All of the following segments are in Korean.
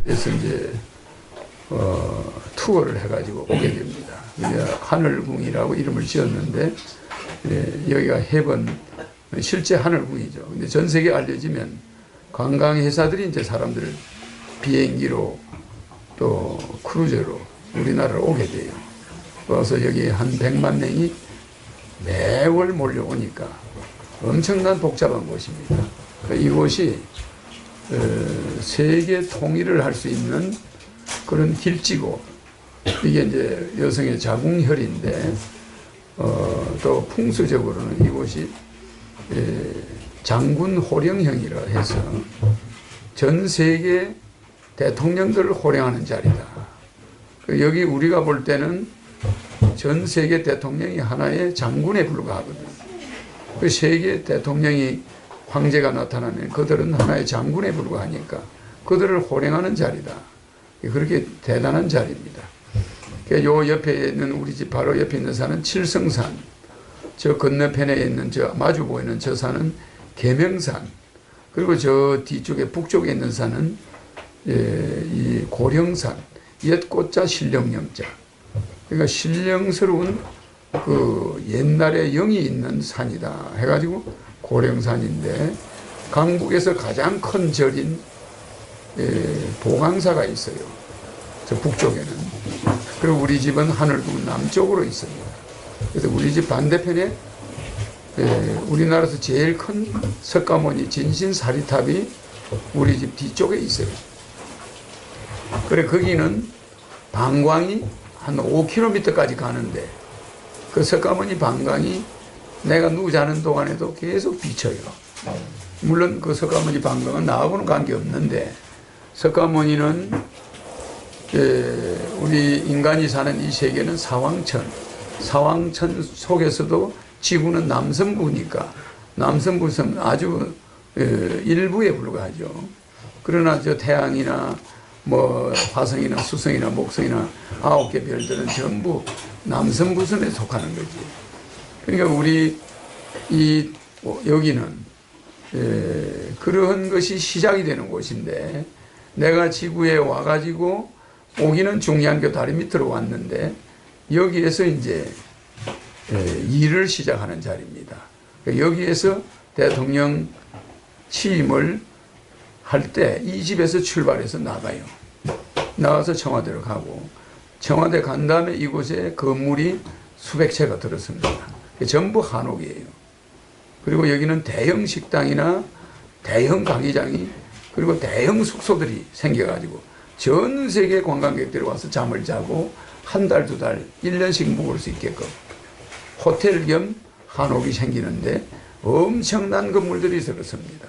그래서 이제 투어를 해가지고 오게 됩니다. 하늘궁이라고 이름을 지었는데 여기가 해번 실제 하늘궁이죠. 근데 전 세계에 알려지면 관광회사들이 이제 사람들을 비행기로 또 크루즈로 우리나라로 오게 돼요. 그래서 여기 한 100만 명이 매월 몰려오니까 엄청난 복잡한 곳입니다. 이곳이 세계 통일을 할 수 있는 그런 길지고, 이게 이제 여성의 자궁혈인데 또 풍수적으로는 이곳이 장군 호령형이라 해서 전 세계 대통령들을 호령하는 자리다. 여기 우리가 볼 때는 전 세계 대통령이 하나의 장군에 불과하거든. 그 세계 대통령이 황제가 나타나면 그들은 하나의 장군에 불과하니까 그들을 호령하는 자리다. 그렇게 대단한 자리입니다. 요 옆에 있는 우리 집 바로 옆에 있는 산은 칠성산, 저 건너편에 있는 저 마주 보이는 저 산은 계명산, 그리고 저 뒤쪽에 북쪽에 있는 산은 이 고령산, 옛 꽃자 신령령자. 그러니까 신령스러운 그 옛날에 영이 있는 산이다 해가지고 고령산인데, 강북에서 가장 큰 절인 보강사가 있어요. 저 북쪽에는. 그리고 우리 집은 하늘궁 남쪽으로 있습니다. 그래서 우리 집 반대편에 우리나라에서 제일 큰 석가모니 진신사리탑이 우리 집 뒤쪽에 있어요. 그래 거기는 방광이 한 5km까지 가는데 그 석가모니 방광이 내가 누워 자는 동안에도 계속 비쳐요. 물론 그 석가모니 방광은 나하고는 관계없는데, 석가모니는 우리 인간이 사는 이 세계는 사왕천 속에서도 지구는 남성부니까 남성부는 아주 일부에 불과하죠. 그러나 저 태양이나 뭐 화성이나 수성이나 목성이나 9개 별들은 전부 남성부선에 속하는 거지. 그러니까 우리 여기는 그런 것이 시작이 되는 곳인데, 내가 지구에 와가지고 오기는 중량교 다리 밑으로 왔는데 여기에서 이제 일을 시작하는 자리입니다. 여기에서 대통령 취임을 할 때 이 집에서 출발해서 나가요. 나가서 청와대로 가고, 청와대 간 다음에 이곳에 건물이 수백 채가 들었습니다. 전부 한옥이에요. 그리고 여기는 대형 식당이나 대형 가게장이, 그리고 대형 숙소들이 생겨가지고 전 세계 관광객들이 와서 잠을 자고 한 달, 두 달, 1년씩 묵을 수 있게끔 호텔 겸 한옥이 생기는데 엄청난 건물들이 들었습니다.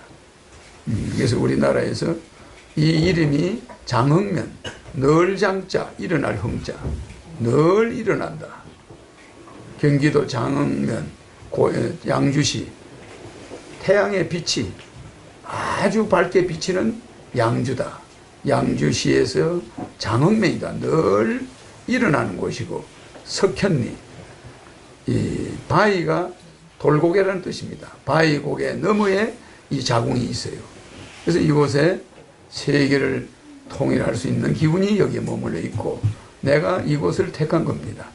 그래서 우리나라에서 이 이름이 장흥면, 늘 장자, 일어날 흥자, 늘 일어난다. 경기도 장흥면, 양주시, 태양의 빛이 아주 밝게 비치는 양주다. 양주시에서 장흥면이다. 늘 일어나는 곳이고, 석현리, 이 바위가 돌고개라는 뜻입니다. 바위 고개 너머에 이 자궁이 있어요. 그래서 이곳에 세계를 통일할 수 있는 기운이 여기에 머물러 있고, 내가 이곳을 택한 겁니다.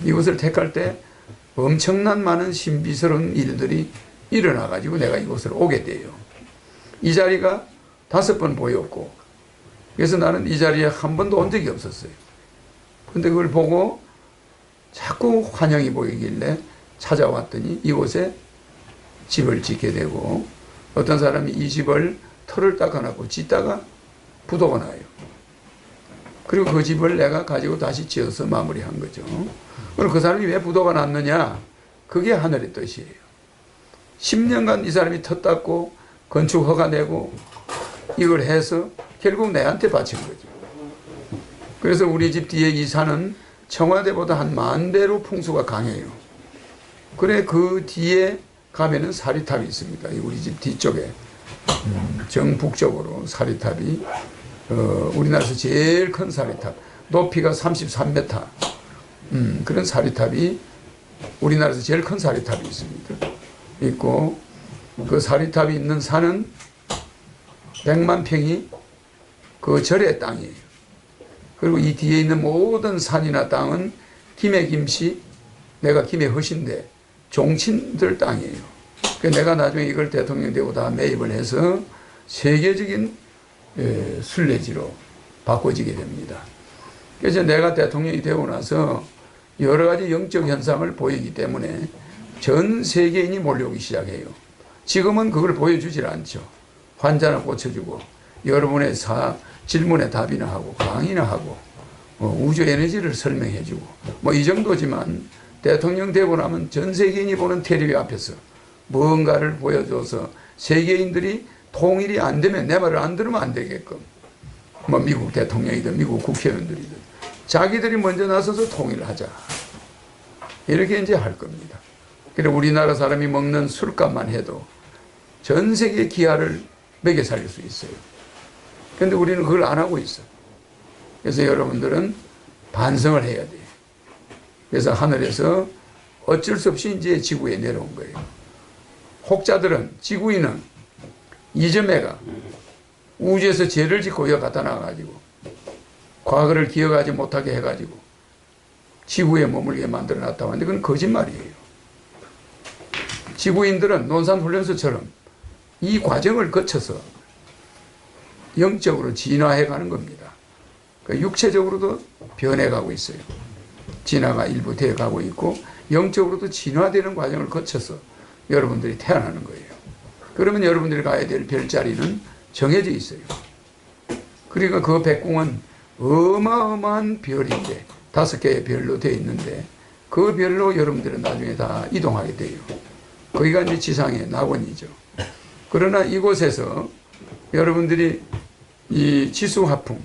이곳을 택할 때 엄청난 많은 신비스러운 일들이 일어나가지고 내가 이곳을 오게 돼요. 이 자리가 5번 보였고, 그래서 나는 이 자리에 한 번도 온 적이 없었어요. 근데 그걸 보고 자꾸 환영이 보이길래 찾아왔더니 이곳에 집을 짓게 되고, 어떤 사람이 이 집을 털을 닦아놨고 짓다가 부도가 나요. 그리고 그 집을 내가 가지고 다시 지어서 마무리한 거죠. 그럼 그 사람이 왜 부도가 났느냐? 그게 하늘의 뜻이에요. 10년간 이 사람이 터 닦고 건축 허가 내고 이걸 해서 결국 내한테 바친 거죠. 그래서 우리 집 뒤에 이 산은 청와대보다 한 10,000배로 풍수가 강해요. 그래 그 뒤에 가면은 사리탑이 있습니다. 우리 집 뒤쪽에 정북쪽으로 사리탑이 우리나라에서 제일 큰 사리탑, 높이가 33m, 그런 사리탑이 우리나라에서 제일 큰 사리탑이 있습니다. 있고, 그 사리탑이 있는 산은 100만 평이 그 절의 땅이에요. 그리고 이 뒤에 있는 모든 산이나 땅은 김해 김씨, 내가 김해 허신데 종친들 땅이에요. 그러니까 내가 나중에 이걸 대통령 되고 다 매입을 해서 세계적인 순례지로 바꿔지게 됩니다. 그래서 내가 대통령이 되고 나서 여러 가지 영적 현상을 보이기 때문에 전 세계인이 몰려오기 시작해요. 지금은 그걸 보여주질 않죠. 환자나 고쳐주고 여러분의 질문에 답이나 하고 강의나 하고 우주 에너지를 설명해주고 뭐 이 정도지만 대통령 되고 나면 전 세계인이 보는 텔레비 앞에서 뭔가를 보여줘서 세계인들이 통일이 안 되면 내 말을 안 들으면 안 되게끔 뭐 미국 대통령이든 미국 국회의원들이든 자기들이 먼저 나서서 통일하자 이렇게 이제 할 겁니다. 그래서 우리나라 사람이 먹는 술값만 해도 전 세계 기아를 먹여 살릴 수 있어요. 그런데 우리는 그걸 안 하고 있어. 그래서 여러분들은 반성을 해야 돼요. 그래서 하늘에서 어쩔 수 없이 이제 지구에 내려온 거예요. 혹자들은 지구인은 이점애가 우주에서 죄를 짓고 여기 갖다 놔가지고 과거를 기억하지 못하게 해가지고 지구에 머물게 만들어 놨다고 하는데 그건 거짓말이에요. 지구인들은 논산훈련소처럼 이 과정을 거쳐서 영적으로 진화해 가는 겁니다. 그러니까 육체적으로도 변해가고 있어요. 진화가 일부 되어 가고 있고 영적으로도 진화되는 과정을 거쳐서 여러분들이 태어나는 거예요. 그러면 여러분들이 가야 될 별자리는 정해져 있어요. 그러니까 그 백궁은 어마어마한 별인데 5개의 별로 되어 있는데 그 별로 여러분들은 나중에 다 이동하게 돼요. 거기가 이제 지상의 낙원이죠. 그러나 이곳에서 여러분들이 이 지수화풍,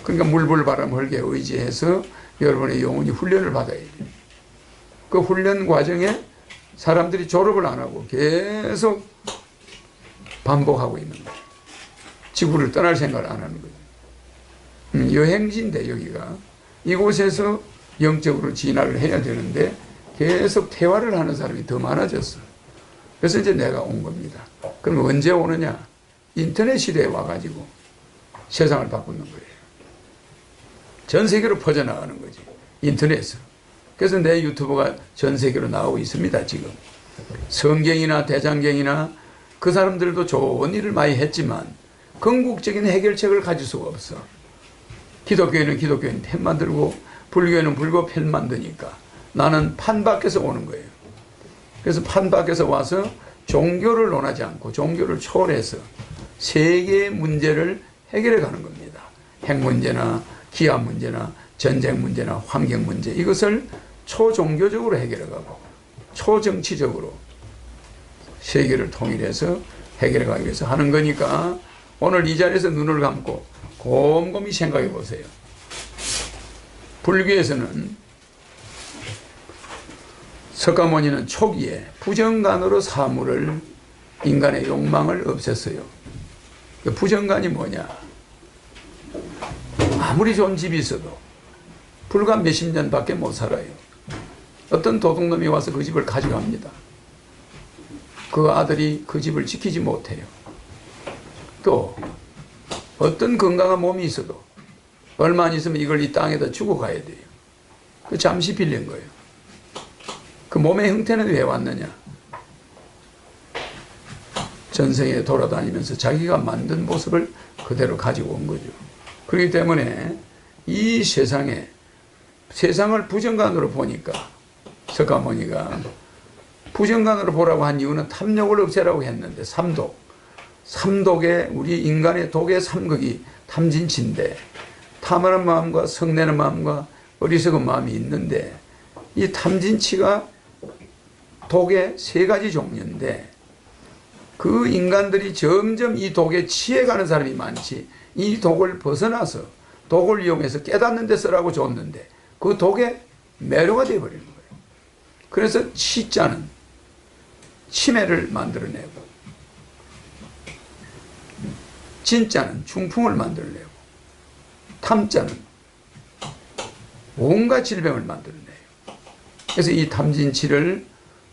그러니까 물불바람 헐게 의지해서 여러분의 영혼이 훈련을 받아야 돼요. 그 훈련 과정에 사람들이 졸업을 안 하고 계속 반복하고 있는 거예요. 지구를 떠날 생각을 안 하는 거예요. 여행지인데 여기가 이곳에서 영적으로 진화를 해야 되는데 계속 퇴화를 하는 사람이 더 많아졌어. 그래서 이제 내가 온 겁니다. 그럼 언제 오느냐? 인터넷 시대에 와가지고 세상을 바꾸는 거예요. 전 세계로 퍼져나가는 거지. 인터넷으로. 그래서 내 유튜브가 전 세계로 나오고 있습니다, 지금. 성경이나 대장경이나 그 사람들도 좋은 일을 많이 했지만 궁극적인 해결책을 가질 수가 없어. 기독교인은 기독교인 편 만들고 불교인은 불교 편 만드니까 나는 판 밖에서 오는 거예요. 그래서 판 밖에서 와서 종교를 논하지 않고 종교를 초월해서 세계의 문제를 해결해 가는 겁니다. 핵 문제나 기압 문제나 전쟁 문제나 환경 문제 이것을 초종교적으로 해결해 가고 초정치적으로 세계를 통일해서 해결해 가기 위해서 하는 거니까 오늘 이 자리에서 눈을 감고 곰곰이 생각해 보세요. 불교에서는 석가모니는 초기에 부정간으로 사물을 인간의 욕망을 없앴어요. 그 부정간이 뭐냐? 아무리 좋은 집이 있어도 불과 몇십 년밖에 못 살아요. 어떤 도둑놈이 와서 그 집을 가져갑니다. 그 아들이 그 집을 지키지 못해요. 또 어떤 건강한 몸이 있어도 얼마 안 있으면 이걸 이 땅에다 주고 가야 돼요. 그 잠시 빌린 거예요. 그 몸의 형태는 왜 왔느냐? 전생에 돌아다니면서 자기가 만든 모습을 그대로 가지고 온 거죠. 그렇기 때문에 이 세상에 세상을 부정관으로 보니까 석가모니가 부정관으로 보라고 한 이유는 탐욕을 없애라고 했는데 삼독에 우리 인간의 독의 삼극이 탐진치인데 탐하는 마음과 성내는 마음과 어리석은 마음이 있는데 이 탐진치가 독의 3가지 종류인데 그 인간들이 점점 이 독에 취해가는 사람이 많지 이 독을 벗어나서 독을 이용해서 깨닫는 데 쓰라고 줬는데 그 독에 매료가 되어버리는 거예요. 그래서 치자는 치매를 만들어내고 진짜는 중풍을 만들어내고 탐자는 온갖 질병을 만들어내요. 그래서 이 탐진치를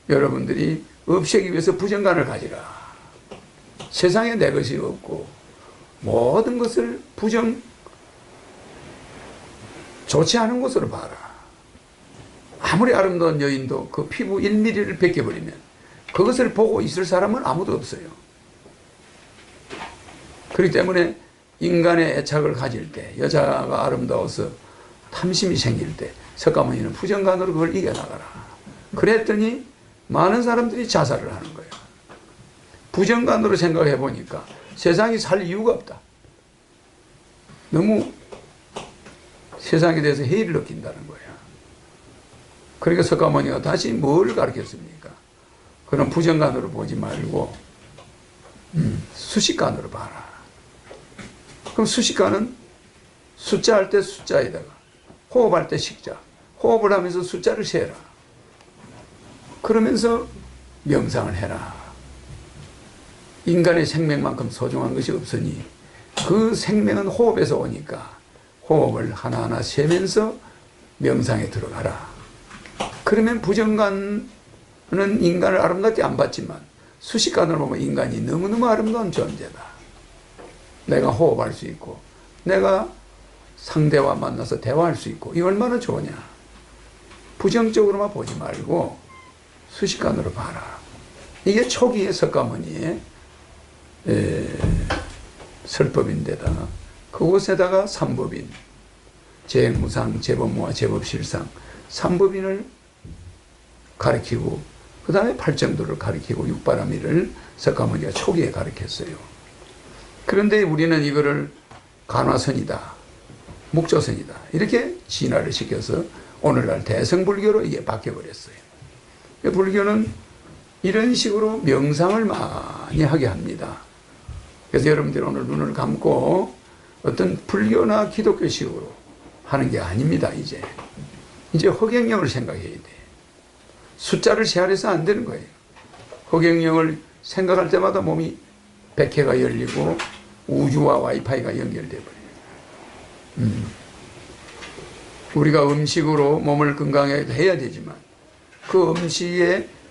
여러분들이 없애기 위해서 부정관을 가지라. 세상에 내 것이 없고 모든 것을 좋지 않은 것으로 봐라. 아무리 아름다운 여인도 그 피부 1mm를 벗겨버리면 그것을 보고 있을 사람은 아무도 없어요. 그렇기 때문에 인간의 애착을 가질 때, 여자가 아름다워서 탐심이 생길 때 석가모니는 부정간으로 그걸 이겨나가라. 그랬더니 많은 사람들이 자살을 하는 거예요. 부정간으로 생각해 보니까 세상이 살 이유가 없다. 너무 세상에 대해서 해이를 느낀다는 거예요. 그러니까 석가모니가 다시 뭘 가르쳤습니까? 그런 부정간으로 보지 말고 수식간으로 봐라. 그럼 수식간은 숫자 할 때 숫자에다가 호흡할 때 식자, 호흡을 하면서 숫자를 세라. 그러면서 명상을 해라. 인간의 생명만큼 소중한 것이 없으니 그 생명은 호흡에서 오니까 호흡을 하나하나 세면서 명상에 들어가라. 그러면 부정간은 인간을 아름답게 안 봤지만 수식간으로 보면 인간이 너무너무 아름다운 존재다. 내가 호흡할 수 있고 내가 상대와 만나서 대화할 수 있고 이 얼마나 좋으냐. 부정적으로만 보지 말고 수식간으로 봐라. 이게 초기의 석가모니의 설법인데다 그곳에다가 삼법인, 재무상, 재법무와 재법실상 삼법인을 가르치고 그 다음에 팔정도를 가르치고 육바라밀을 석가모니가 초기에 가르쳤어요. 그런데 우리는 이거를 간화선이다, 묵조선이다 이렇게 진화를 시켜서 오늘날 대성불교로 이게 바뀌어버렸어요. 불교는 이런 식으로 명상을 많이 하게 합니다. 그래서 여러분들 오늘 눈을 감고 어떤 불교나 기독교식으로 하는 게 아닙니다. 이제 허경영을 생각해야 돼. 숫자를 세하려서 안 되는 거예요. 허경영을 생각할 때마다 몸이 백회가 열리고 우주와 와이파이가 연결돼 버려요. 우리가 음식으로 몸을 건강하게 해야 되지만 그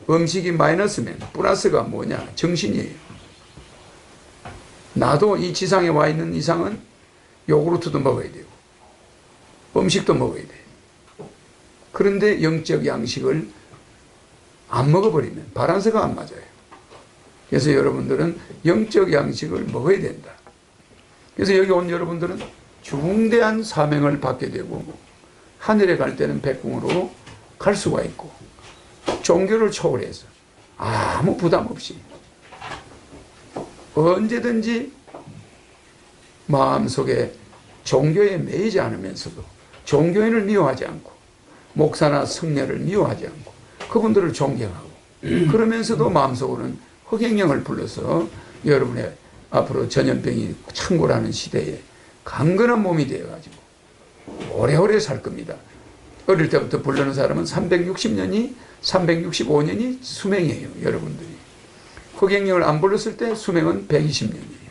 음식이 마이너스면 플러스가 뭐냐? 정신이에요. 나도 이 지상에 와 있는 이상은 요구르트도 먹어야 되고 음식도 먹어야 돼요. 그런데 영적 양식을 안 먹어버리면 바란스가 안 맞아요. 그래서 여러분들은 영적 양식을 먹어야 된다. 그래서 여기 온 여러분들은 중대한 사명을 받게 되고 하늘에 갈 때는 백궁으로 갈 수가 있고 종교를 초월해서 아무 부담 없이 언제든지 마음속에 종교에 매이지 않으면서도 종교인을 미워하지 않고 목사나 성녀를 미워하지 않고 그분들을 존경하고 그러면서도 마음속으로는 허경영을 불러서 여러분의 앞으로 전염병이 창궐하는 시대에 강건한 몸이 되어가지고 오래오래 살 겁니다. 어릴 때부터 부르는 사람은 360년이 365년이 수명이에요. 여러분들이 허경영을 안 불렀을 때 수명은 120년이에요.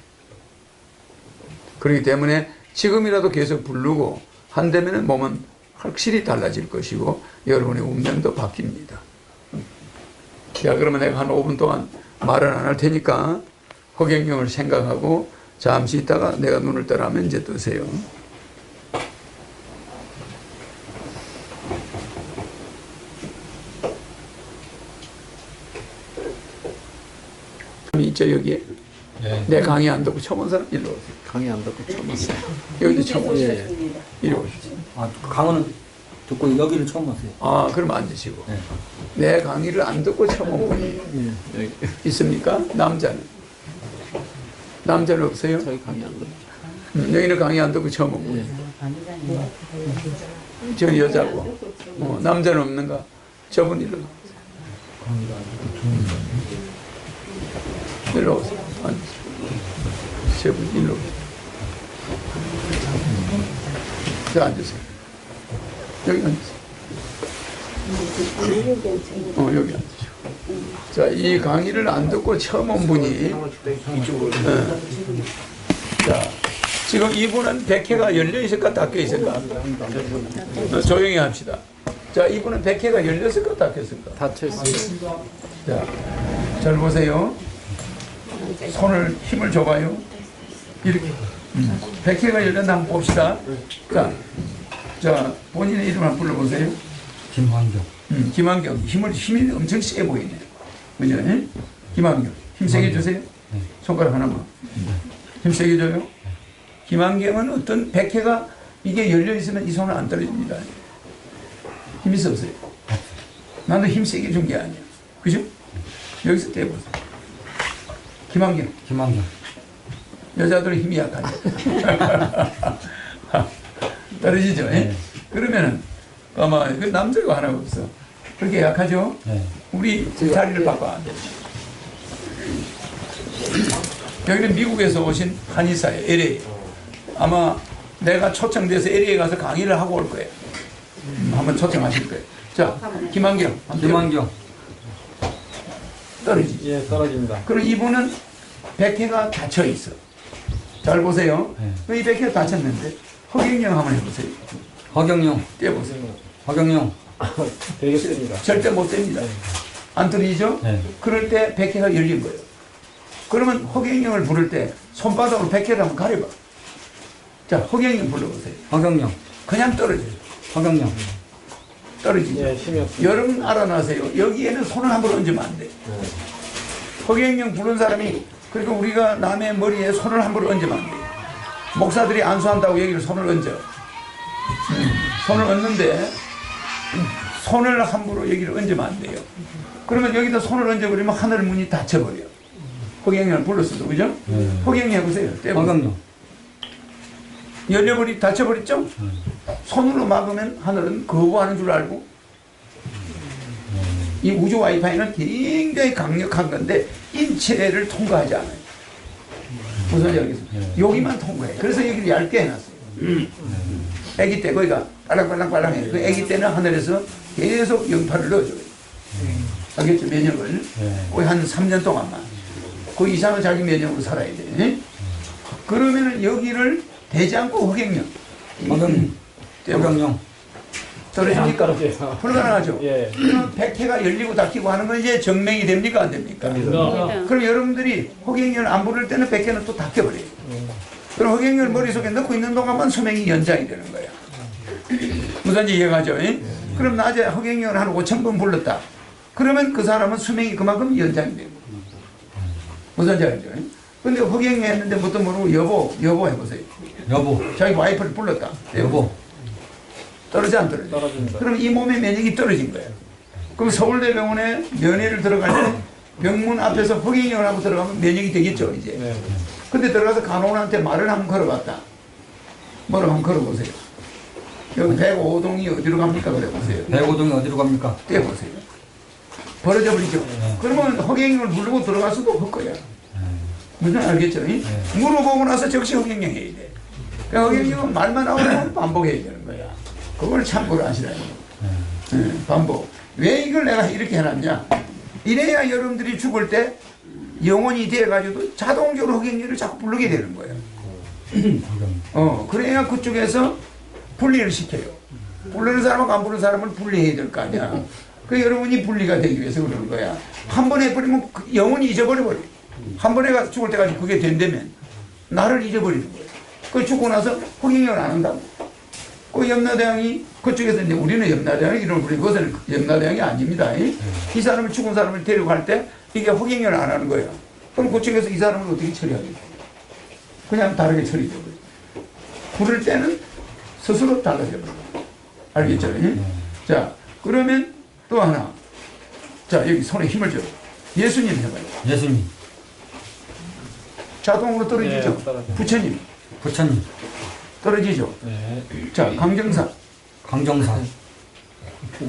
그렇기 때문에 지금이라도 계속 부르고 한다면 몸은 확실히 달라질 것이고 여러분의 운명도 바뀝니다. 자, 그러면 내가 한 5분 동안 말은 안 할 테니까 허경영을 생각하고 잠시 있다가 내가 눈을 떠라면 이제 뜨세요. 있죠 여기에? 네. 내 강의 안 듣고 처음 온 사람 일로 오세요. 강의 안 듣고 처음 왔어요. 여기도 처음 오세요. 예. 이리 오십시오. 아, 강의는 듣고 여기를 처음 왔어요. 아, 그럼 앉으시고. 네. 내 강의를 안 듣고 처음 온 분이 예. 있습니까? 남자는? 남자는 없어요? 저희 강의 안 듣고. 여기는 강의 안 듣고 처음 온 분이. 저 여자고. 남자는 없는가? 저분 일로 일로 오세요. 앉으세요. 저분 일로 오세요. 자, 앉으세요. 여기 앉으세요. 여기 앉으시고. 자, 이 강의를 안 듣고 처음 온 분이 자, 지금 이분은 백회가 열려 있을까 닫혀 있을까? 조용히 합시다. 자, 이분은 백회가 열렸을까 닫혀 있을까? 닫혀 있습니다. 자, 잘 보세요. 손을 힘을 줘봐요. 이렇게. 백회가 열렸나 한번 봅시다. 자, 본인의 이름 한번 불러보세요. 김환경. 김한경. 힘이 엄청 세 보이네. 그죠? 김한경. 힘 세게 주세요. 손가락 하나만. 힘 세게 줘요. 김한경은 어떤 백회가 이게 열려 있으면 이 손은 안 떨어집니다. 힘이 없어요. 나도 힘 세게 준 게 아니야. 그죠? 여기서 떼보세요. 김한경. 김환경. 여자들은 힘이 약하죠. 떨어지죠. 네. 그러면은 아마 그 남자가 하나 없어. 그렇게 약하죠. 네. 우리 자리를 바꿔 안 돼. 여기는 미국에서 오신 한의사예요. LA. 아마 내가 초청돼서 LA 가서 강의를 하고 올 거예요. 한번 초청하실 거예요. 자, 김한경. 김환경. 떨어지지. 예, 떨어집니다. 그럼 이분은 백회가 닫혀 있어. 잘 보세요. 네. 이 백회가 닫혔는데 허경영 한번 해보세요. 허경영. 떼보세요. 허경영. 되겠습니다. 절대 못 됩니다. 안 떨어지죠? 네. 그럴 때 백회가 열린 거예요. 그러면 허경영을 부를 때 손바닥으로 백회를 한번 가려봐. 자, 허경영 불러보세요. 허경영. 그냥 떨어져요. 허경영. 떨어지죠. 예, 힘이 없습니다. 여러분 알아나세요. 여기에는 손을 함부로 얹으면 안 돼. 허경영 부른 사람이 그러니까 우리가 남의 머리에 손을 함부로 얹으면 안 돼. 목사들이 안수한다고 여기를 손을 얹어. 손을 얹는데 손을 함부로 여기를 얹으면 안 돼요. 그러면 여기다 손을 얹어버리면 하늘 문이 닫혀버려. 허경영을 불렀어도 그죠? 허경영 해보세요. 허경영. 닫혀버렸죠? 손으로 막으면 하늘은 거부하는 줄 알고 이 우주 와이파이는 굉장히 강력한 건데 인체를 통과하지 않아요. 무슨 얘기 알겠습니까? 여기만 통과해. 그래서 여기를 얇게 해놨어요. 아기 때 거기가 빨랑빨랑빨랑해. 그 아기 때는 하늘에서 계속 영파를 넣어줘요. 알겠죠? 면역을. 거의 한 3년 동안만. 그 이상은 자기 면역으로 살아야 돼. 그러면은 여기를 대지 않고 허경영. 허경영. 떨어집니까? 떨어져요. 불가능하죠? 예. 그럼 백회가 열리고 닫히고 하는 건 이제 증명이 됩니까? 안 됩니까? 그럼 여러분들이 허경영을 안 부를 때는 백회는 또 닫혀버려요. 그럼 허경영을 머릿속에 넣고 있는 동안만 수명이 연장이 되는 거야. 무슨 이해가죠? 그럼 낮에 허경영을 한 5,000번 불렀다. 그러면 그 사람은 수명이 그만큼 연장이 되고. 무슨 이해가죠? 근데 허경영 했는데 뭣도 모르고 여보 해보세요. 여보. 자기 와이프를 불렀다. 여보. 떨어져 안 떨어져? 떨어집니다. 그럼 이 몸의 면역이 떨어진 거예요. 그럼 서울대병원에 면회를 들어갈 때 병문 앞에서 허경영을 하고 들어가면 면역이 되겠죠 이제. 네. 근데 들어가서 간호원한테 말을 한번 걸어봤다. 뭐를 한번 걸어보세요. 여기 105동이 어디로 갑니까? 그래 보세요. 105동이 어디로 갑니까? 떼보세요. 벌어져 버리죠. 그러면 허경영을 부르고 들어갈 수도 없을 거야. 무슨 알겠죠? 물어보고 나서 즉시 허경영 해야 돼. 그러니까 허경영은 말만 나오면 반복해야 되는 거야. 그걸 참고를 하시라는 거예요. 반복. 왜 이걸 내가 이렇게 해놨냐? 이래야 여러분들이 죽을 때 영혼이 돼가지고 자동적으로 허경영을 자꾸 부르게 되는 거예요. 그래야 그쪽에서 분리를 시켜요. 부르는 사람하고 안 부르는 사람을 분리해야 될 거 아니야. 그 여러분이 분리가 되기 위해서 그러는 거야. 한 번 해버리면 영혼이 잊어버려버려. 한 번에 가서 죽을 때까지 그게 된다면 나를 잊어버리는 거예요. 그 죽고 나서 허경영을 안 한다고. 그 염라대왕이 그쪽에서 이제 우리는 염라대왕이 이름을 부르고 그것은 염라대왕이 아닙니다. 이 사람을 죽은 사람을 데려갈 때 이게 허경영을 안 하는 거예요. 그럼 그쪽에서 이 사람을 어떻게 처리하겠어요? 그냥 다르게 처리되고. 부를 때는 스스로 달라져 버려요. 알겠죠? 자, 그러면 또 하나. 자, 여기 손에 힘을 줘요. 예수님 해봐요. 예수님. 자동으로 떨어지죠? 네, 떨어져요. 부처님 부처님. 떨어지죠? 네. 자, 강정사, 강정사.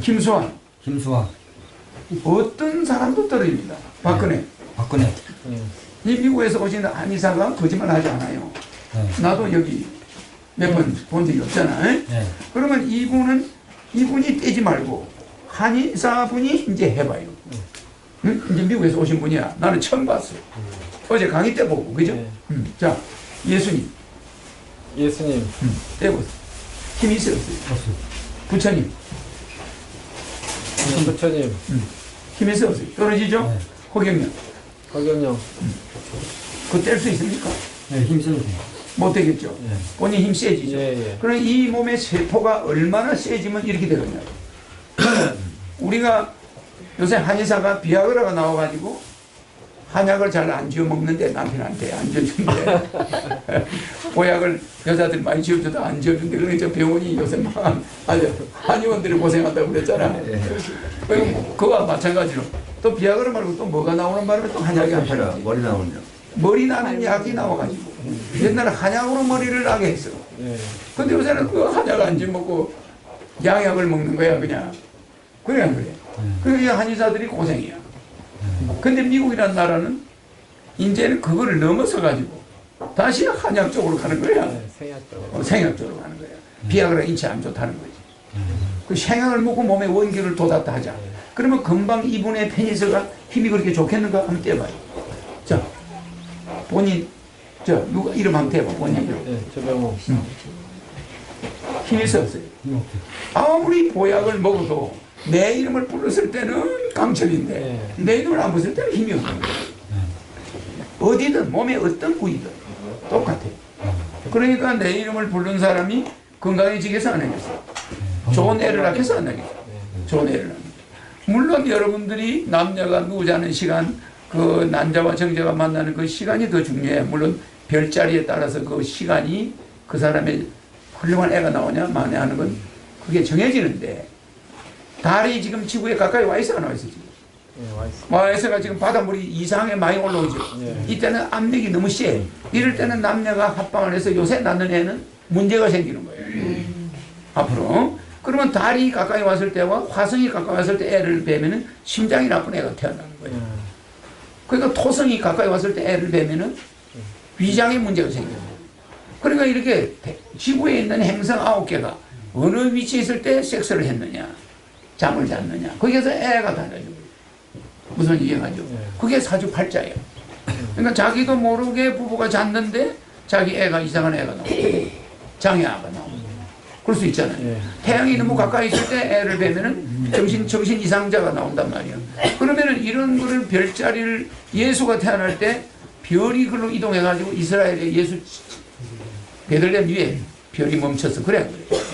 김수환. 김수아. 어떤 사람도 떨어집니다. 박근혜. 박근혜. 이 미국에서 오신 한의사가 거짓말 하지 않아요. 네. 나도 여기 몇 번 본 적이 없잖아. 네. 그러면 이분이 떼지 말고 한의사분이 이제 해봐요. 응? 이제 미국에서 오신 분이야. 나는 처음 봤어. 어제 강의 때 보고, 그죠? 네. 자, 예수님. 예수님. 떼보세요. 힘이 있어요, 없어요? 부처님. 부처님. 힘이 있어요, 없어요? 떨어지죠? 네. 허경영. 허경영. 그거 뗄 수 있습니까? 네, 힘쓰는 못 되겠죠. 예. 본인 힘 세지죠. 예, 예. 그럼 이 몸의 세포가 얼마나 세지면 이렇게 되느냐. 우리가 요새 한의사가 비아그라가 나와가지고 한약을 잘 안 지어 먹는데 남편한테 안 지어준대. 보약을 여자들 많이 지어줘도 안 지어준대. 그러니까 병원이 요새 막 아주 한의원들이 고생한다고 그랬잖아. 그와 마찬가지로 또 비아그라 말고 또 뭐가 나오는 바람에 또 한약이 안 팔리지. 머리 나오냐? 머리 나는 약이 나와가지고 옛날에 한약으로 머리를 나게 했어. 예. 근데 요새는 그 한약 안 지어 먹고 양약을 먹는 거야 그냥. 그래 안 그래? 그러니까 한의사들이 고생이야. 근데 미국이라는 나라는 이제는 그거를 넘어서 가지고 다시 한약 쪽으로 가는 거야. 네, 생약적으로. 생약 쪽으로 가는 거야. 비아그라 인체 안 좋다는 거지. 그 생약을 먹고 몸에 원기를 돋았다 하자. 그러면 금방 이분의 페니스가 힘이 그렇게 좋겠는가 한번 떼봐요. 자, 본인 누가 이름 한번 대봐. 본인 이름. 예, 조병호. 힘이 없어요. 아무리 보약을 먹어도 내 이름을 불렀을 때는 강철인데 내 이름을 안 불렀을 때는 힘이 없는 거예요. 어디든 몸의 어떤 부위든 똑같아요. 그러니까 내 이름을 부른 사람이 건강해지겠어 안 하겠어? 좋은 애를 낳겠어 안 하겠어? 좋은 애를 낳겠어. 물론 여러분들이 남녀가 누자는 시간, 그 난자와 정자가 만나는 그 시간이 더 중요해. 물론 별자리에 따라서 그 시간이 그 사람의 훌륭한 애가 나오냐 마냐 하는 건 그게 정해지는데 달이 지금 지구에 가까이 와 있어 안 와 있어 지금? 예, 와 있습니다. 와 있어가 지금 바닷물이 이상하게 많이 올라오죠. 예. 이때는 압력이 너무 세. 이럴 때는 남녀가 합방을 해서 요새 낳는 애는 문제가 생기는 거예요. 앞으로. 그러면 달이 가까이 왔을 때와 화성이 가까이 왔을 때 애를 뵈면은 심장이 나쁜 애가 태어나는 거예요. 그러니까 토성이 가까이 왔을 때 애를 뵈면은 위장에 문제가 생겨요. 그러니까 이렇게 지구에 있는 행성 9개가 어느 위치에 있을 때 섹스를 했느냐, 잠을 잤느냐, 거기에서 애가 달라져요. 무슨 이해가죠? 그게 사주팔자예요. 그러니까 자기도 모르게 부부가 잤는데 자기 애가 이상한 애가 나오고 장애아가 나오고 그럴 수 있잖아요. 예. 태양이 너무 가까이 있을 때 애를 뵈면은 정신 이상자가 나온단 말이에요. 그러면은 이런 거를 별자리를 예수가 태어날 때 별이 글로 이동해가지고 이스라엘의 예수 베들레헴 위에 별이 멈췄어. 그래.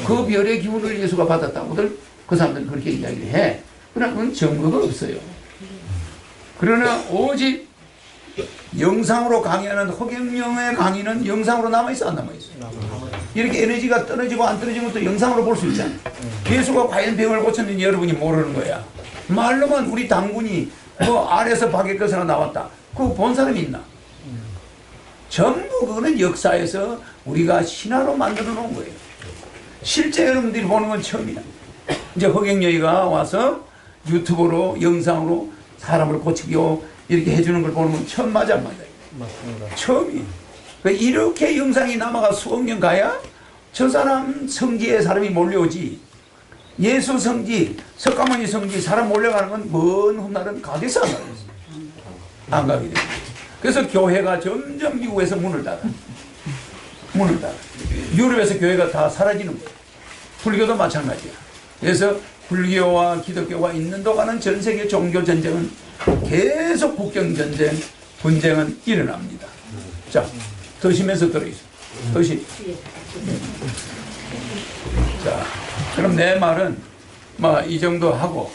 그 별의 기운을 예수가 받았다고들 그 사람들은 그렇게 이야기를 해. 그러나 그건 증거가 없어요. 그러나 오직 영상으로 강의하는 허경영의 강의는 영상으로 남아있어 안 남아있어? 이렇게 에너지가 떨어지고 안 떨어지는 것도 영상으로 볼 수 있잖아. 예수가 과연 병을 고쳤는지 여러분이 모르는 거야. 말로만 우리 당군이 뭐 알에서 박의 것으로 나왔다. 그거 본 사람이 있나? 전부 그거는 역사에서 우리가 신화로 만들어 놓은 거예요. 실제 여러분들이 보는 건 처음이야. 이제 허경영이가 와서 유튜브로 영상으로 사람을 고치고 이렇게 해주는 걸 보는 건 처음 맞아 안 맞아요? 맞습니다. 처음이. 이렇게 영상이 남아가 수억 년 가야 저 사람 성지에 사람이 몰려오지. 예수 성지, 석가모니 성지 사람 몰려가는 건 먼 훗날은 가겠어 안 가겠어? 안 가게 됩니다. 그래서 교회가 점점 미국에서 문을 닫아. 문을 닫아. 유럽에서 교회가 다 사라지는 거예요. 불교도 마찬가지야. 그래서 불교와 기독교가 있는 동안은 전 세계 종교 전쟁은 계속 국경 전쟁, 분쟁은 일어납니다. 자, 드시면서 들어있어. 드시. 자, 그럼 내 말은 뭐 이 정도 하고,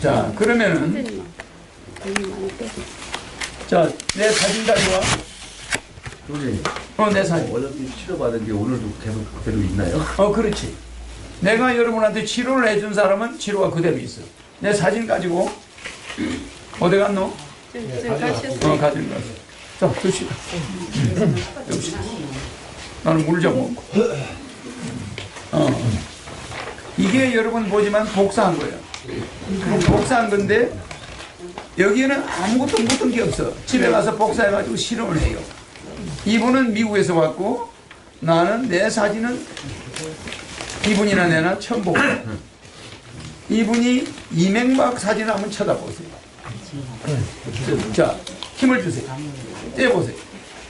자, 그러면은 자, 내 사진 가져와. 선생님, 내 사진. 원장님 치료받은 게 오늘도 계속 그대로 있나요? 그렇지. 내가 여러분한테 치료를 해준 사람은 치료가 그대로 있어. 내 사진 가지고 어디 갔노? 가지고 갔어. 자, 드시다. 여기. 나는 물 좀 먹고. 이게 여러분 보지만 복사한 거예요. 복사한 건데 여기에는 아무것도 묻은 게 없어. 집에 가서 복사해가지고 실험을 해요. 이분은 미국에서 왔고 나는 내 사진은 이분이나 내나 처음 보고 이분이 이명박 사진을 한번 쳐다보세요. 자, 힘을 주세요. 떼보세요.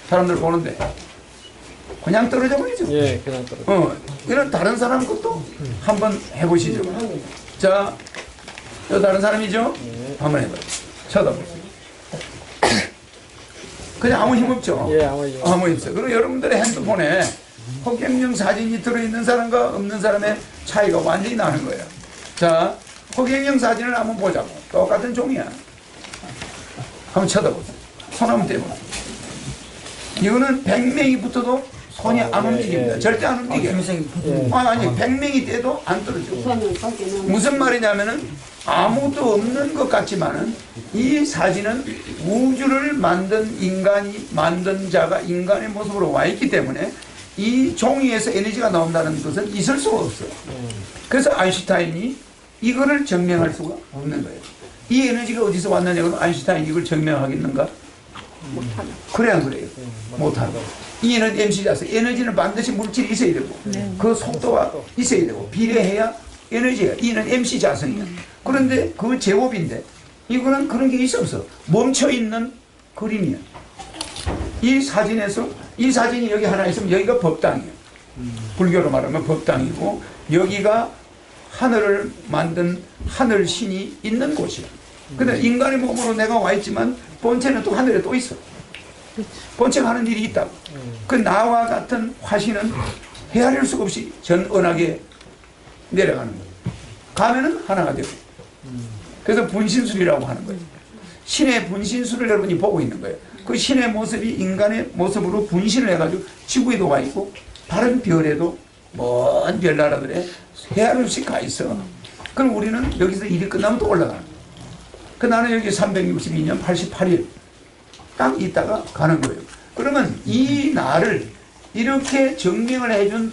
사람들 보는데 그냥 떨어져 버리죠. 예, 그냥 떨어. 이런 다른 사람 것도 한번 해보시죠. 자, 저 다른 사람이죠? 한번 해봐요. 쳐다보세요. 그냥 아무 힘 없죠. 예, 아무 힘 아무 힘 없어요. 그리고 여러분들의 핸드폰에 허경영 사진이 들어있는 사람과 없는 사람의 차이가 완전히 나는 거예요. 자, 허경영 사진을 한번 보자고. 똑같은 종이야. 한번 쳐다보세요. 손 한번 떼보세요. 이거는 100명이 붙어도 손이 안 움직입니다. 절대 안 움직여요. 김생 아니 100명이 떼도 안 떨어져. 무슨 말이냐면은 아무것도 없는 것 같지만은 이 사진은 우주를 만든 인간이 만든 자가 인간의 모습으로 와 있기 때문에 이 종이에서 에너지가 나온다는 것은 있을 수가 없어요. 그래서 아인슈타인이 이거를 증명할 수가 없는 거예요. 이 에너지가 어디서 왔느냐고 아인슈타인이 이걸 증명하겠는가? 못하나. 그래 안 그래요? 못하나. E는 mc자서 에너지는 반드시 물질이 있어야 되고 그 속도가 있어야 되고 비례해야 에너지야. E는 mc 자성이야. 그런데 그 제곱인데 이거는 그런 게 있어. 멈춰있는 그림이야. 이 사진에서 이 사진이 여기 하나 있으면 여기가 법당이에요. 불교로 말하면 법당이고 여기가 하늘을 만든 하늘 신이 있는 곳이야. 근데 인간의 몸으로 내가 와 있지만 본체는 또 하늘에 또 있어. 본체가 하는 일이 있다고. 그 나와 같은 화신은 헤아릴 수가 없이 전언하게 내려가는 거예요. 가면은 하나가 되고. 그래서 분신술이라고 하는 거예요. 신의 분신술을 여러분이 보고 있는 거예요. 그 신의 모습이 인간의 모습으로 분신을 해가지고 지구에도 와 있고 다른 별에도 먼 별나라들에 헤아릴 수 가 있어. 그럼 우리는 여기서 일이 끝나면 또 올라가는 거예요. 그 나는 여기 362년 88일 딱 있다가 가는 거예요. 그러면 이 날을 이렇게 증명을 해준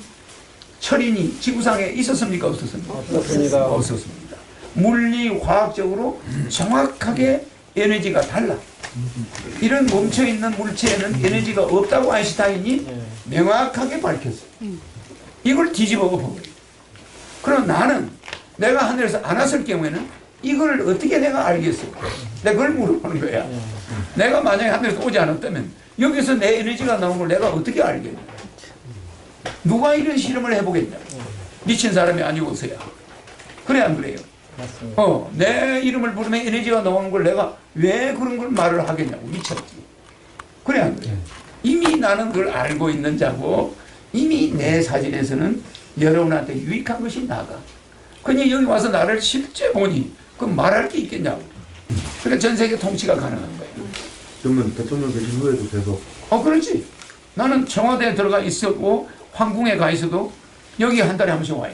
철인이 지구상에 있었습니까? 없었습니까? 없었습니다. 없었습니다. 물리 화학적으로 정확하게 에너지가 달라. 이런 멈춰있는 물체에는 에너지가 없다고 아인슈타인이 명확하게 밝혔어요. 이걸 뒤집어 엎어. 그럼 나는 내가 하늘에서 안 왔을 경우에는 이걸 어떻게 내가 알겠어? 내가 그걸 물어보는 거야. 내가 만약에 하늘에서 오지 않았다면 여기서 내 에너지가 나온 걸 내가 어떻게 알겠냐? 누가 이런 실험을 해보겠냐? 미친 사람이 아니고서야. 그래 안 그래요? 맞습니다. 내 이름을 부르면 에너지가 나오는 걸 내가 왜 그런 걸 말을 하겠냐고. 미쳤지. 그래 안 그래요? 이미 나는 그걸 알고 있는 자고 이미 내 사진에서는 여러분한테 유익한 것이 나가. 그냥 여기 와서 나를 실제 보니 그 말할 게 있겠냐고. 그러니까 전 세계 통치가 가능한 거예요. 그러면 대통령 계신 후에도 계속 그렇지. 나는 청와대에 들어가 있었고 황궁에 가 있어도 여기 한 달에 한 번씩 와요.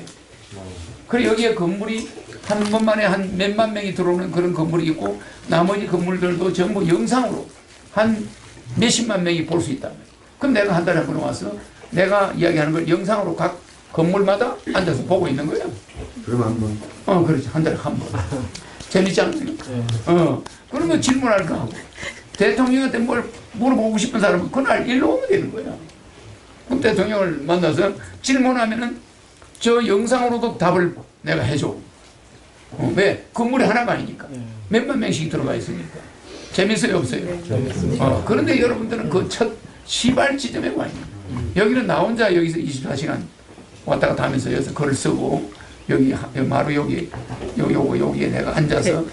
그리고 여기에 건물이 한 번만에 한 몇만 명이 들어오는 그런 건물이 있고 나머지 건물들도 전부 영상으로 한 몇십만 명이 볼 수 있다. 그럼 내가 한 달에 한 번 와서 내가 이야기하는 걸 영상으로 각 건물마다 앉아서 보고 있는 거야. 그러면 한번 그렇지. 한 달에 한 번. 재밌지 않습니까? 그러면 질문할 거 하고. 대통령한테 뭘 물어보고 싶은 사람은 그날 일로 오면 되는 거야. 그럼 대통령을 만나서 질문하면은 저 영상으로도 답을 내가 해줘. 왜? 건물이 하나가 아니니까. 몇만 명씩 들어가 있으니까. 재밌어요, 없어요? 그런데 여러분들은 그 첫 시발 지점에 와 있는 거예요. 여기는 나 혼자 여기서 24시간 왔다 갔다 하면서 여기서 글을 쓰고 여기 바로 여기에 내가 앉아서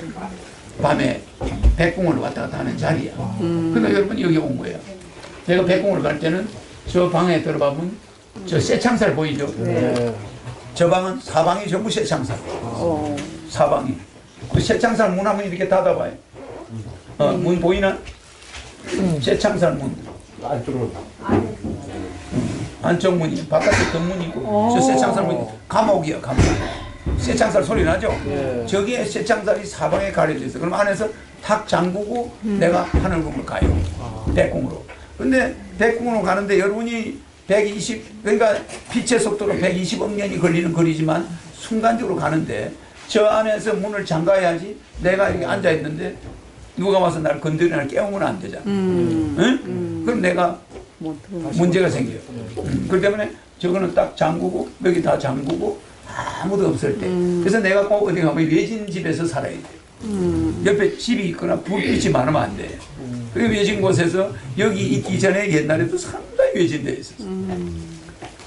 밤에 백궁을 왔다 갔다 하는 자리야. 그러니까 여러분 여기 온 거예요. 내가 백궁을 갈 때는 저 방에 들어가면 저 쇠창살 보이죠? 저 방은 사방이 전부 쇠창살. 사방이. 그 쇠창살 문 한번 이렇게 닫아봐요. 문 보이나? 쇠창살 문. 안쪽으로 안쪽 문이 바깥에 뒷문이고 저 쇠창살 문이 감옥이야 감옥. 쇠창살 소리 나죠? 저기에 쇠창살이 사방에 가려져 있어. 그럼 안에서 탁 잠그고 내가 하늘궁을 가요. 백궁으로. 근데 백궁으로 가는데 여러분이 120 그러니까 빛의 속도로 120억 년이 걸리는 거리지만 순간적으로 가는데 저 안에서 문을 잠가야지 내가 이렇게 앉아 있는데 누가 와서 날 건드리나 깨우면 안 되잖아. 응? 그럼 내가 문제가 생겨요. 그렇기 때문에 저거는 딱 잠그고 여기 다 잠그고 아무도 없을 때. 그래서 내가 꼭 어디 가면 외진 집에서 살아야 돼. 옆에 집이 있거나 불빛이 많으면 안 돼. 그 외진 곳에서 여기 있기 전에 옛날에도 상당히 외진데 있었어.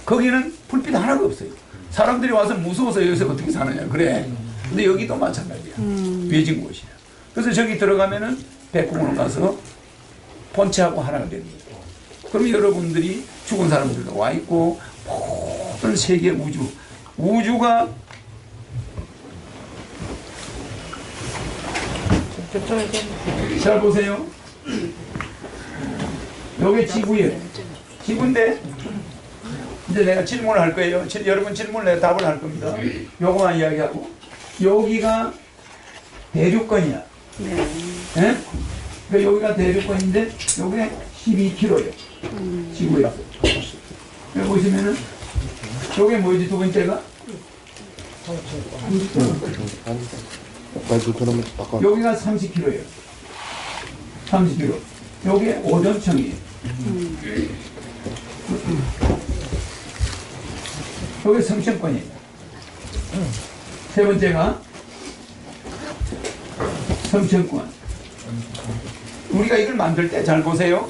거기는 불빛 하나가 없어요. 사람들이 와서 무서워서 여기서 어떻게 사느냐. 그래. 근데 여기도 마찬가지야. 외진 곳이야. 그래서 저기 들어가면은 백궁으로 가서 본체하고 하나가 되는 거예요. 그럼 여러분들이 죽은 사람들도 와 있고 모든 세계 우주가 잘 보세요. 여기 지구예요. 지구인데 이제 내가 질문을 할 거예요. 여러분 질문을 내가 답을 할 겁니다. 요거만 이야기하고 여기가 대륙권이야. 네? 그러니까 여기가 대륙권인데 여기가 12km예요. 지구에서. 여기 보시면은 여기 뭐지 두 번째가? 여기가 30km예요. 30km. 여기 오존청이에요. 여기 성층권이에요. 세 번째가 성층권. 우리가 이걸 만들 때 잘 보세요.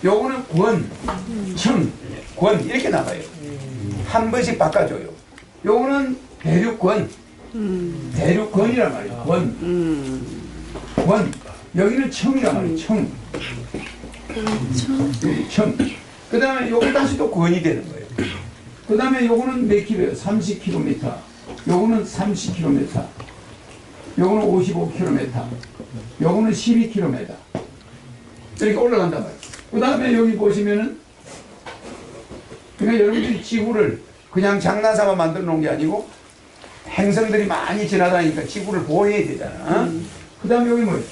요거는 권, 청, 권 이렇게 나가요. 한 번씩 바꿔줘요. 요거는 대륙권, 대륙권이란 말이에요. 권. 여기는 청이란 말이에요. 청. 청. 그 다음에 요거 다시 또 권이 되는 거예요. 그 다음에 요거는 몇 킬로예요? 30km. 요거는 30km. 요거는 55km. 요거는 12km. 이렇게 올라간단 말이에요. 그 다음에 여기 보시면은, 그러니까 여러분들이 지구를 그냥 장난삼아 만들어 놓은 게 아니고, 행성들이 많이 지나다니까 지구를 보호해야 되잖아. 그 다음에 여기 뭐예요?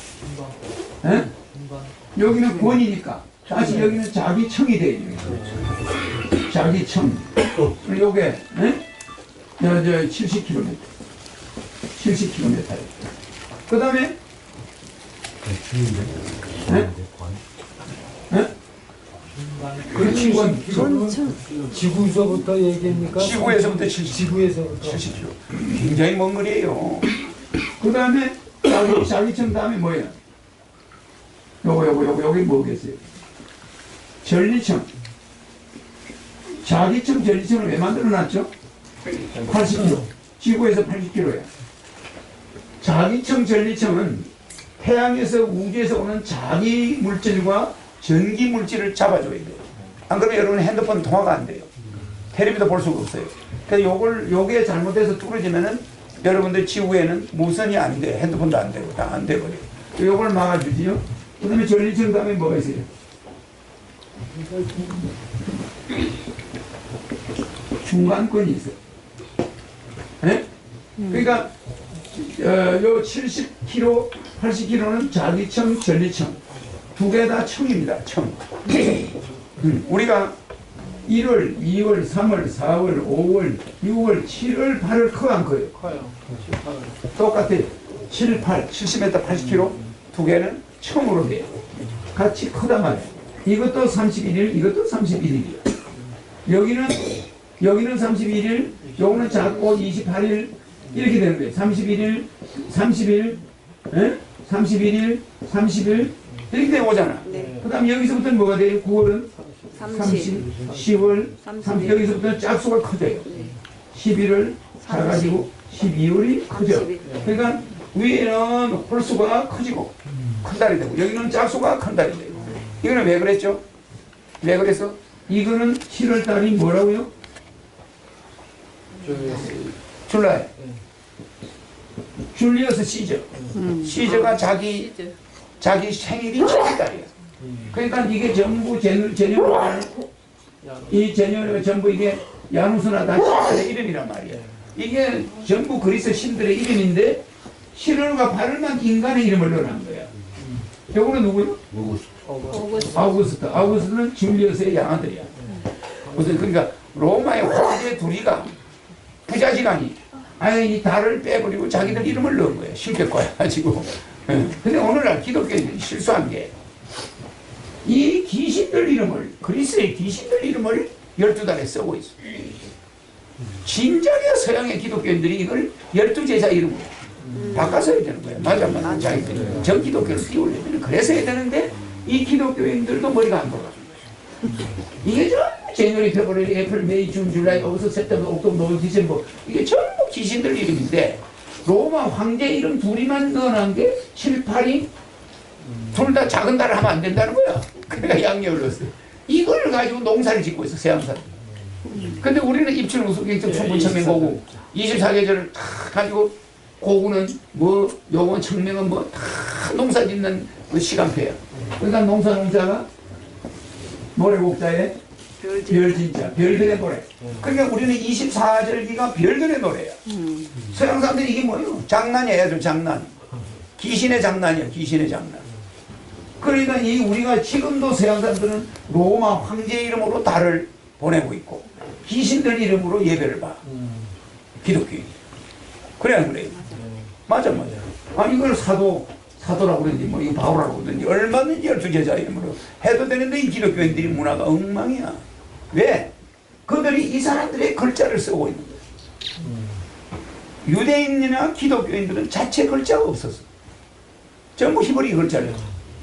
여기는 권이니까. 다시 여기는 자기청이 돼요. 자기청. 요게, 저 70km. 70km. 그 다음에, 그렇지, 권. 지구에서부터 얘기합니까? 지구에서부터 70km. 굉장히 먼 거리에요. 그 다음에, 자기청 다음에 뭐예요? 여기 뭐겠어요? 전리청. 자기청, 전리청을 왜 만들어 놨죠? 80km. 지구에서 80km야. 자기청, 전리청은 태양에서 우주에서 오는 자기 물질과 전기 물질을 잡아줘야 돼요. 안 그러면 여러분 핸드폰 통화가 안 돼요. 텔레비도 볼 수가 없어요. 그래서 요게 잘못해서 뚫어지면은 여러분들 지구에는 무선이 안 돼. 핸드폰도 안 되고 다 안 돼버려요. 요걸 막아주지요. 그 다음에 전리청 다음에 뭐가 있어요? 중간권이 있어요. 네? 그러니까 요 70km, 80km는 자기청, 전리청 두 개 다 청입니다. 청. 우리가 1월, 2월, 3월, 4월, 5월, 6월, 7월, 8월 커요 안 커요? 커요. 똑같아요. 7, 8, 70m, 80km 두 개는 청으로 돼요. 같이 크단 말이에요. 이것도 31일, 이것도 31일이에요. 여기는 31일, 요거는 작고 28일 이렇게 되는 거예요. 31일, 30일, 31일, 30일 이렇게 되고 오잖아. 네. 그 다음 여기서부터는 뭐가 돼요? 9월은 30, 10월, 30. 여기서부터는 짝수가 커져요. 11월 작아지고 12월이 커져. 그러니까 위에는 홀수가 커지고 큰 달이 되고 여기는 짝수가 큰 달이 되고. 이거는 왜 그랬죠? 왜 그랬어? 이거는 7월 달이 뭐라고요? 줄라이. 줄리어스 시저. 시저가 자기 생일이 7월달이야. 그러니까 이게 전부 제녀 이 제녀가 전부 이게 야누스나 다 신들의 이름이란 말이야. 이게 전부 그리스 신들의 이름인데 7월과 8월만 인간의 이름을 넣어놓은 거야. 요거는 누구요? 아우구스트. 아우구스트는 줄리어스의 양아들이야. 무슨 그러니까 로마의 황제 둘이가 부자지간이 아예 이 달을 빼버리고 자기들 이름을 넣은 거예요. 신격과야 가지고. 근데 오늘날 기독교인들이 실수한 게 이 귀신들 이름을 그리스의 귀신들 이름을 12달에 쓰고 있어. 진작에 서양의 기독교인들이 이걸 12제자 이름으로 바꿔서 해야 되는 거예요. 맞아. 자기들이 정기독교를 띄우려면 그래서 해야 되는데 이 기독교인들도 머리가 안 돌아가는 거예요. 이게 전부 제뉴리, 페브루아리, 애플, 메이, 준, 줄라이, 어거스트, september, october, november, 디셈버 이게 전부 귀신들 이름인데 로마 황제 이름 둘이만 넣어놓은 게 7, 8이 둘 다 작은 달을 하면 안 된다는 거야. 그러니까 양력을 넣었어요. 이걸 가지고 농사를 짓고 있어, 서양산. 근데 우리는 입춘 우수경청 충분천명고구 24계절을 다 가지고 고구는 뭐 요건 청명은 뭐 다 농사 짓는 그 시간표야. 그러니까 농사가 노래곡자에 별진자, 별들의 노래. 그러니까 우리는 24절기가 별들의 노래야. 서양 사람들이 이게 뭐예요? 장난이야, 좀 장난. 귀신의 장난이야, 귀신의 장난. 그러니까 이 우리가 지금도 서양 사람들은 로마 황제 이름으로 달을 보내고 있고 귀신들 이름으로 예배를 봐. 기독교인. 그래 안 그래요? 맞아. 이걸 사도라고 그러는지 뭐 이거 바오라고 그러든지 얼마든지 열두 제자 이름으로 해도 되는데 이 기독교인들이 문화가 엉망이야. 왜? 그들이 이 사람들의 글자를 쓰고 있는 거야. 유대인이나 기독교인들은 자체 글자가 없었어. 전부 히브리 글자를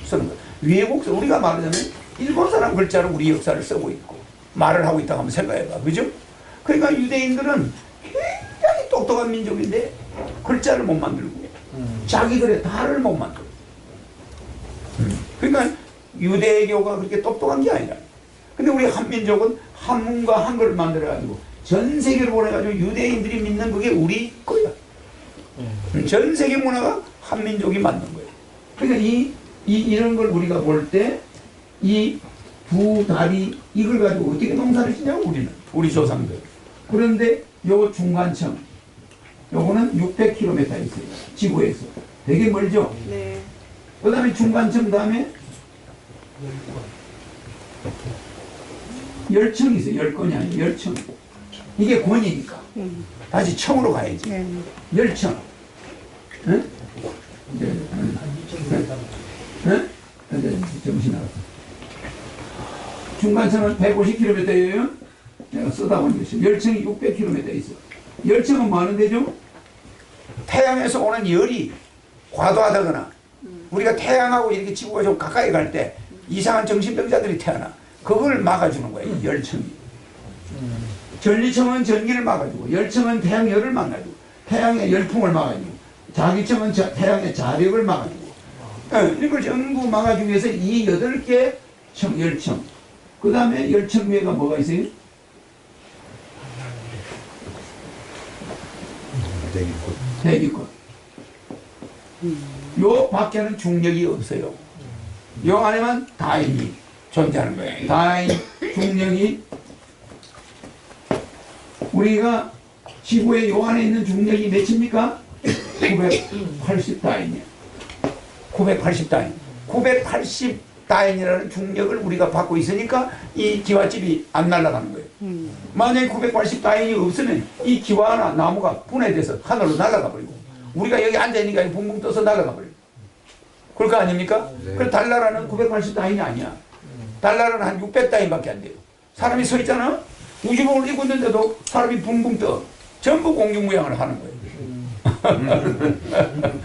쓰는 거야. 외국 우리가 말하자면 일본 사람 글자로 우리 역사를 쓰고 있고 말을 하고 있다고 한번 생각해봐. 그죠? 그러니까 유대인들은 굉장히 똑똑한 민족인데 글자를 못 만들고 자기들의 달을 못 만들고 그러니까 유대교가 그렇게 똑똑한 게 아니라 근데 우리 한민족은 한문과 한글을 만들어가지고 전 세계를 보내가지고 유대인들이 믿는 그게 우리 거야. 전 세계 문화가 한민족이 만든 거예요. 그러니까 이런 걸 우리가 볼 때 이 두 달이 이걸 가지고 어떻게 농사를 짓냐고 우리 조상들. 그런데 요 중간청 요거는 600km 있어요. 지구에서. 되게 멀죠? 네. 그 다음에 중간청 다음에 열청이 있어요. 열건이 아니고 열청. 이게 권이니까. 다시 청으로 가야지. 네. 열청. 응? 응? 정신 나갔어. 중간청은 150km예요. 내가 쓰다 보니까 열청이 600km 있어. 열청은 뭐 하는 데죠? 태양에서 오는 열이 과도하다거나 우리가 태양하고 이렇게 지구가 좀 가까이 갈 때 이상한 정신병자들이 태어나. 그걸 막아주는 거예요. 열청이. 전리청은 전기를 막아주고 열청은 태양열을 막아주고 태양의 열풍을 막아주고 자기청은 태양의 자력을 막아주고 이걸 전부 막아주기 위해서 이 8개 열청. 그 다음에 열청 위에가 뭐가 있어요? 대기권. 요 밖에는 중력이 없어요. 요 안에만 다인이 존재하는 거예요. 다인, 중력이 우리가 지구의 요 안에 있는 중력이 몇입니까? 980다인이에요. 980다인. 980다인이라는 중력을 우리가 받고 있으니까 이 기와집이 안 날아가는 거예요. 만약에 980다인이 없으면 이 기와나 나무가 분해돼서 하늘로 날아가 버리고 우리가 여기 앉아있으니까 붕붕 떠서 날아가 버려요. 그럴 거 아닙니까? 네. 그래서 달나라는 980다인이 아니야. 달나라는 한 600다인밖에 안 돼요. 사람이 서 있잖아? 우주복을 입고 있는데도 사람이 붕붕 떠. 전부 공중부양을 하는 거예요.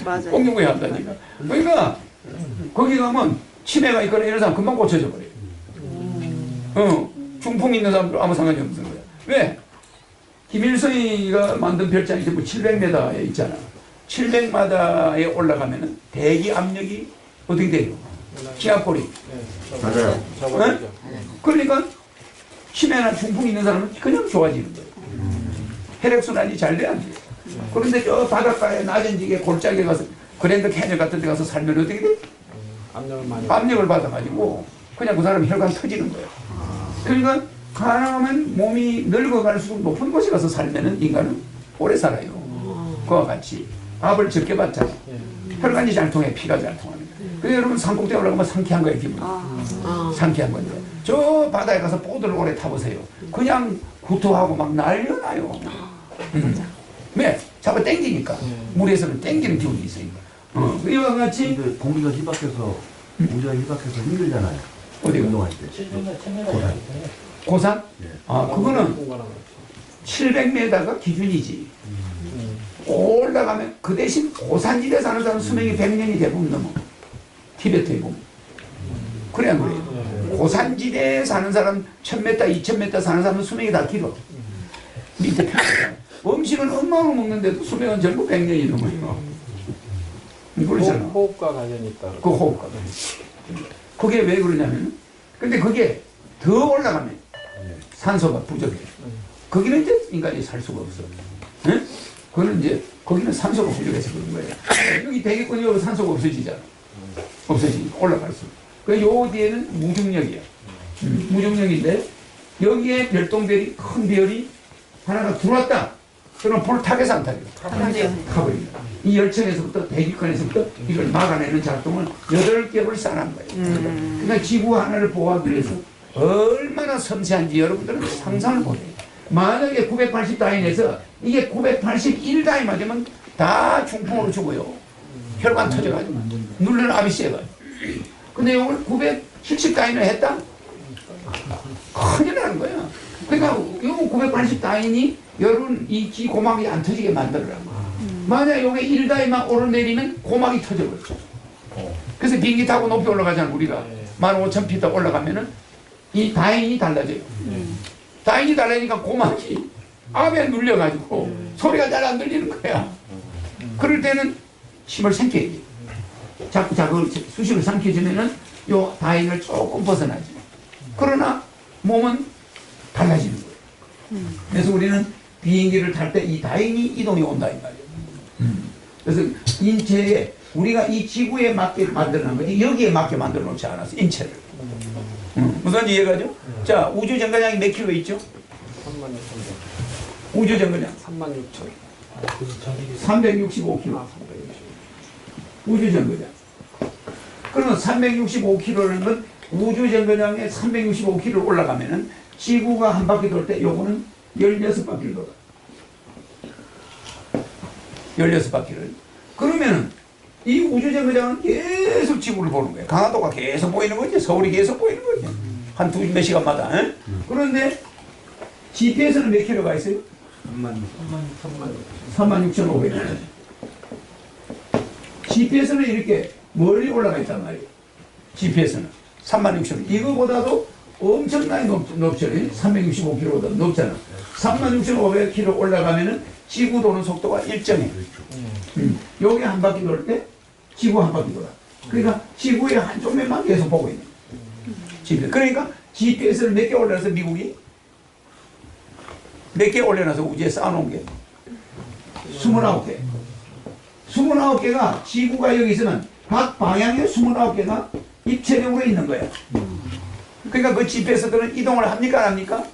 맞아요. 공중부양 한다니까. 그러니까 거기 가면 치매가 있거나 이런 사람 금방 고쳐져 버려요. 중풍 있는 사람들 아무 상관이 없는 거야. 왜? 김일성이가 만든 별장이 전부 700m에 있잖아. 700m에 올라가면은 대기 압력이 어떻게 돼요? 기압골이. 맞아요. 네? 그러니까 치매나 중풍 있는 사람은 그냥 좋아지는 거예요. 혈액순환이 잘 돼야 안 돼요. 그런데 저 바닷가에 낮은 지게 골짜기에 가서 그랜드 캐년 같은 데 가서 살면 어떻게 돼? 압력을 받아가지고 그냥 그 사람이 혈관 터지는 거예요. 그러니까 가능하면 몸이 늙어갈수록 높은 곳에 가서 살면은 인간은 오래 살아요. 그와 같이 밥을 적게 받잖아. 혈관이 잘 통해 피가 잘 통합니다. 그래서 여러분 산꼭대에 올라가면 상쾌한 거예요, 기분이. 상쾌한 건데 저 바다에 가서 보드를 오래 타보세요. 그냥 구토하고 막 난리나요. 왜? 잡아 당기니까. 물에서는 당기는 기운이 있으니까. 이와 같이 근데 공기가 희박해서 우주가 희박해서 힘들잖아요. 어디가? 운동할 때. 고산. 고산? 네. 아, 그거는 700m가 기준이지. 올라가면 그 대신 고산지대 사는 사람 수명이 100년이 대부분 넘어. 티베트에 보면. 그래 안 그래요? 고산지대에 사는 사람 1000m, 2000m 사는 사람은 수명이 다 길어. 밑에 평균. 음식은 엉망으로 먹는데도 수명은 전부 100년이 넘어요. 그렇잖아. 호흡과 관련이 있다. 그 호흡과. 그게 왜 그러냐면, 근데 그게 더 올라가면 산소가 부족해. 거기는 이제 인간이 살 수가 없어. 예? 그거는 이제, 거기는 산소가 부족해서 그런 거예요. 여기 대기권이 여기 산소가 없어지잖아. 없어지니까 올라갈수록. 그 요 뒤에는 무중력이야. 무중력인데, 여기에 별똥별이, 큰 별이 하나가 들어왔다. 그러면 불타겠어, 안 타겠어? 타버립니다. 이 열천에서부터, 대기권에서부터 이걸 막아내는 작동을 8겹을 쌓는 거예요. 그러니까 지구 하나를 보호하기 위해서 얼마나 섬세한지 여러분들은 상상을 못해요. 만약에 980다인에서 이게 981다인 맞으면 다 중풍으로 죽어요. 혈관 터져가지고. 눌러는 압이 세가지고. 근데 이걸 970다인을 했다? 큰일 나는 거야. 그러니까 요 980다인이 여러분 이 고막이 안 터지게 만들어라고. 만약 요게 1다인만 오르내리면 고막이 터져버렸죠. 그래서 비행기 타고 높이 올라가잖아 우리가. 15,000피트 올라가면은 이 다인이 달라져요. 다인이 달라지니까 고막이 압에 눌려가지고 소리가 잘 안 들리는 거야. 그럴 때는 힘을 삼켜야지. 자꾸 수식을 삼켜주면은 요 다인을 조금 벗어나지. 그러나 몸은 달라지는 거예요. 그래서 우리는 비행기를 탈 때 이 다인이 이동이 온다 이 말이에요. 그래서 인체에 우리가 이 지구에 맞게 만들어 놓은 거지 여기에 맞게 만들어 놓지 않았어 인체를. 무슨 이해가죠? 자, 우주 정거장이 몇 킬로 있죠? 36,000. 우주 정거장 36,000. 365킬로. 우주 정거장. 그러면 365킬로라는 건 우주 정거장에 365킬로 올라가면은 지구가 한 바퀴 돌 때 요거는 16바퀴를 돌아. 16바퀴를. 그러면은 이 우주 정거장은 계속 지구를 보는 거예요. 강화도가 계속 보이는 거지. 서울이 계속 보이는 거지. 한 몇 시간마다. 에? 그런데 GPS는 몇 킬로가 있어요? 36,500. GPS는 이렇게 멀리 올라가 있단 말이에요. GPS는 36,000. 이거보다도 엄청나게 높죠. 365km보다 높잖아. 36,500km 올라가면은 지구 도는 속도가 일정해. 여기 한 바퀴 돌 때 지구 한 바퀴 돌아. 그러니까 지구의 한쪽면만 계속 보고 있는 거야. 그러니까 GPS를 몇 개 올려놔서 미국이 몇 개 올려놔서 우주에 쌓아놓은 게 29개. 29개가 지구가 여기 있으면 각 방향에 29개가 입체적으로 있는 거야. 그러니까 그 GPS들은 이동을 합니까? 안 합니까?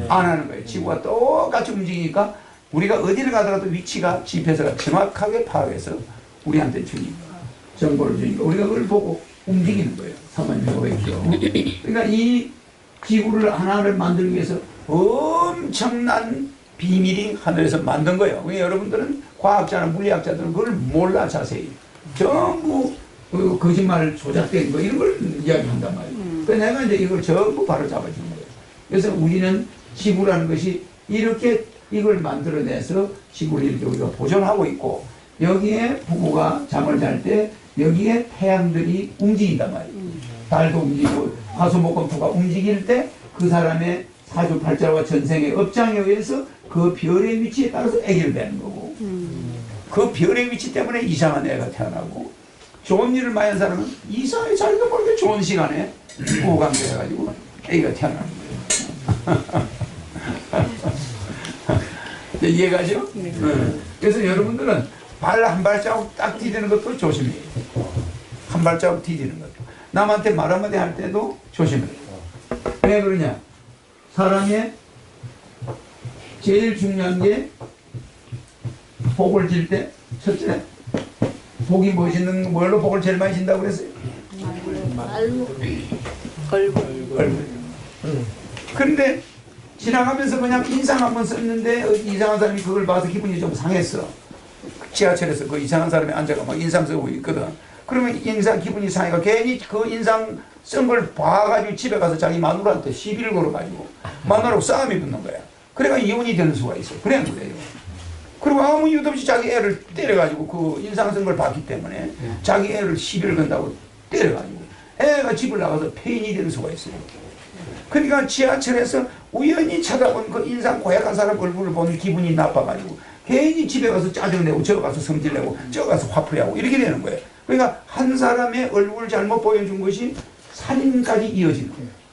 안 하는 거예요. 지구가 똑같이 움직이니까 우리가 어디를 가더라도 위치가 GPS가 정확하게 파악해서 우리한테 주니까 정보를 주니까 우리가 그걸 보고 움직이는 거예요. 36,500km. 그러니까 이 지구를 하나를 만들기 위해서 엄청난 비밀이 하늘에서 만든 거예요. 여러분들은 과학자나 물리학자들은 그걸 몰라 자세히. 전부 거짓말 조작된 거 이런 걸 이야기한단 말이에요. 그래서 내가 이제 이걸 전부 바로 잡아주는 거예요. 그래서 우리는 지구라는 것이 이렇게 이걸 만들어내서 지구를 이렇게 우리가 보존하고 있고 여기에 부부가 잠을 잘 때 여기에 태양들이 움직인단 말이에요. 달도 움직이고 화수목금토가 움직일 때 그 사람의 사주팔자와 전생의 업장에 의해서 그 별의 위치에 따라서 아기를 배는 거고 그 별의 위치 때문에 이상한 애가 태어나고 좋은 일을 많이 한 사람은 이상하게 자기가 모르게 좋은 시간에 우감돼가지고 아기가 태어나는 거예요. 이해가죠? 네. 그래서 여러분들은 발 한 발자국 딱 디디는 것도 조심해요. 한 발자국 디디는 것도. 남한테 말 한마디 할 때도 조심해요. 왜 그러냐? 사람의 제일 중요한 게 복을 질 때 첫째 복이 무엇이든 뭘로 복을 제일 많이 진다고 그랬어요? 얼굴. 그런데 지나가면서 그냥 인상 한번 썼는데 이상한 사람이 그걸 봐서 기분이 좀 상했어. 지하철에서 그 이상한 사람이 앉아가 막 인상 쓰고 있거든. 그러면 인상 기분이 상해가 괜히 그 인상 쓴 걸 봐가지고 집에 가서 자기 마누라한테 시비를 걸어가지고 마누라하고 싸움이 붙는 거야. 그래가 이혼이 되는 수가 있어. 그래 안 그래요? 그리고 아무 이유도 없이 자기 애를 때려가지고 그 인상 쓴 걸 봤기 때문에 자기 애를 시비를 건다고 때려가지고 애가 집을 나가서 폐인이 되는 수가 있어요. 그러니까 지하철에서 우연히 쳐다본 그 인상 고약한 사람 얼굴을 보는 기분이 나빠가지고 괜히 집에 가서 짜증내고 저 가서 성질내고 저 가서 화풀이하고 이렇게 되는 거예요. 그러니까 한 사람의 얼굴을 잘못 보여준 것이 살인까지 이어지는 거예요.